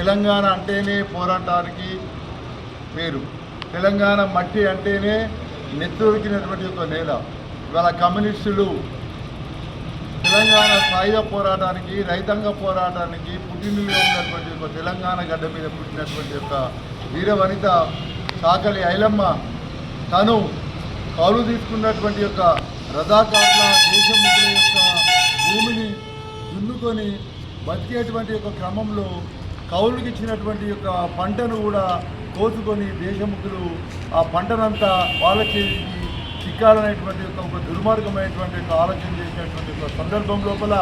తెలంగాణ అంటేనే పోరాటానికి పేరు. తెలంగాణ మట్టి అంటేనే నెత్తురికినటువంటి ఒక నేల. ఇవాళ కమ్యూనిస్టులు తెలంగాణ సాయుధ పోరాటానికి, రైతాంగ పోరాటానికి పుట్టినలో ఉన్నటువంటి ఒక తెలంగాణ గడ్డ మీద పుట్టినటువంటి ఒక వీర వనిత చాకలి ఐలమ్మ తను కౌలు తీసుకున్నటువంటి యొక్క రజాకార్ల దేశముఖుల యొక్క భూమిని దున్నుకొని బతికేటువంటి యొక్క క్రమంలో కౌలుకి ఇచ్చినటువంటి యొక్క పంటను కూడా కోసుకొని దేశముఖులు ఆ పంటనంతా వాళ్ళకి చిక్కాలనేటువంటి ఒక దుర్మార్గమైనటువంటి ఒక ఆలోచన చేసినటువంటి ఒక సందర్భం లోపల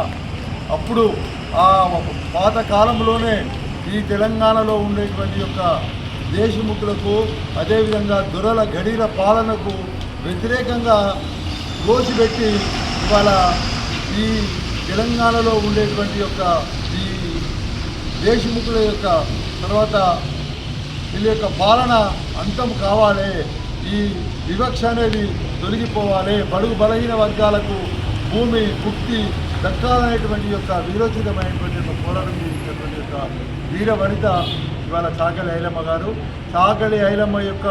అప్పుడు ఆ పాత కాలంలోనే ఈ తెలంగాణలో ఉండేటువంటి యొక్క దేశముఖులకు అదేవిధంగా దొరల గడీల పాలనకు వ్యతిరేకంగా దోషిపెట్టి ఇవాళ ఈ తెలంగాణలో ఉండేటువంటి యొక్క ఈ దేశముఖుల యొక్క తర్వాత వీళ్ళ యొక్క పాలన అంతం కావాలి, ఈ వివక్ష అనేది తొలగిపోవాలి, బడుగు బలహీన వర్గాలకు భూమి ముక్తి దక్కాలనేటువంటి యొక్క వీరోచితమైనటువంటి యొక్క పోరాటం చేసినటువంటి యొక్క వీర వనిత ఇవాళ చాకలి ఐలమ్మ గారు. చాకలి ఐలమ్మ యొక్క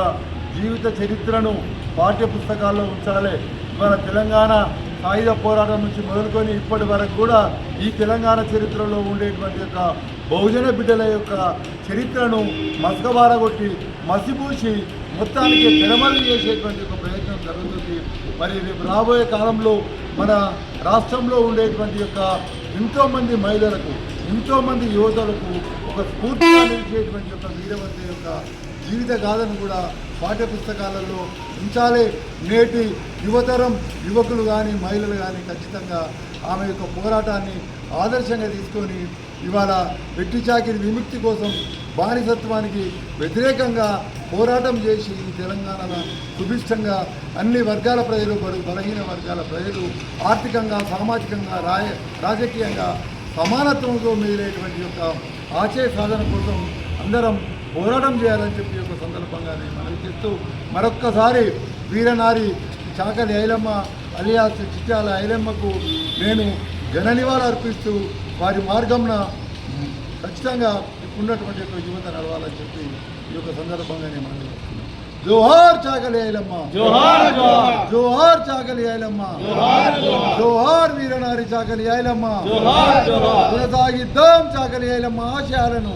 జీవిత చరిత్రను పాఠ్య పుస్తకాల్లో ఉంచాలి. ఇవాళ తెలంగాణ సాయుధ పోరాటం నుంచి మొదలుకొని ఇప్పటి వరకు కూడా ఈ తెలంగాణ చరిత్రలో ఉండేటువంటి యొక్క బహుజన బిడ్డల యొక్క చరిత్రను మసకబారగొట్టి మసిపూసి మొత్తానికి తెరమరుగు చేసేటువంటి ఒక ప్రయత్నం జరుగుతుంది. మరి రేపు రాబోయే కాలంలో మన రాష్ట్రంలో ఉండేటువంటి యొక్క ఎంతోమంది మహిళలకు, ఎంతోమంది యువతలకు ఒక స్ఫూర్తిగా నిలిచేటువంటి యొక్క వీరవతి యొక్క జీవిత గాథను కూడా పాఠ్య పుస్తకాలలో ఉంచాలి. నేటి యువతరం యువకులు కానీ మహిళలు కానీ ఖచ్చితంగా ఆమె యొక్క పోరాటాన్ని ఆదర్శంగా తీసుకొని ఇవాళ వెట్టి చాకిరి విముక్తి కోసం బానిసత్వానికి వ్యతిరేకంగా పోరాటం చేసి ఈ తెలంగాణలో సుభిష్టంగా అన్ని వర్గాల ప్రజలు, బలహీన వర్గాల ప్రజలు ఆర్థికంగా, సామాజికంగా, రాజకీయంగా సమానత్వంతో మిగిలేటువంటి యొక్క ఆశయ సాధన కోసం అందరం పోరాటం చేయాలని చెప్పి ఒక సందర్భంగానే మనం చెప్తూ మరొక్కసారి వీరనారి చాకలి ఐలమ్మ అలియాస్ చిట్యాల ఐలమ్మకు నేను ఘన నివాళులు అర్పిస్తూ వారి మార్గంన ఖచ్చితంగా ఉన్నటువంటి యొక్క యువత నడవాలని చెప్పి ఈ యొక్క సందర్భంగానే మనం చెప్తున్నాం. జోహార్ చాకలి ఐలమ్మ, జోహార్ జోహార్ చాకలి ఐలమ్మ, జోహార్ వీరనారి చాకలి ఐలమ్మ. కొనసాగిద్దాం చాకలి ఐలమ్మ ఆశయాలను.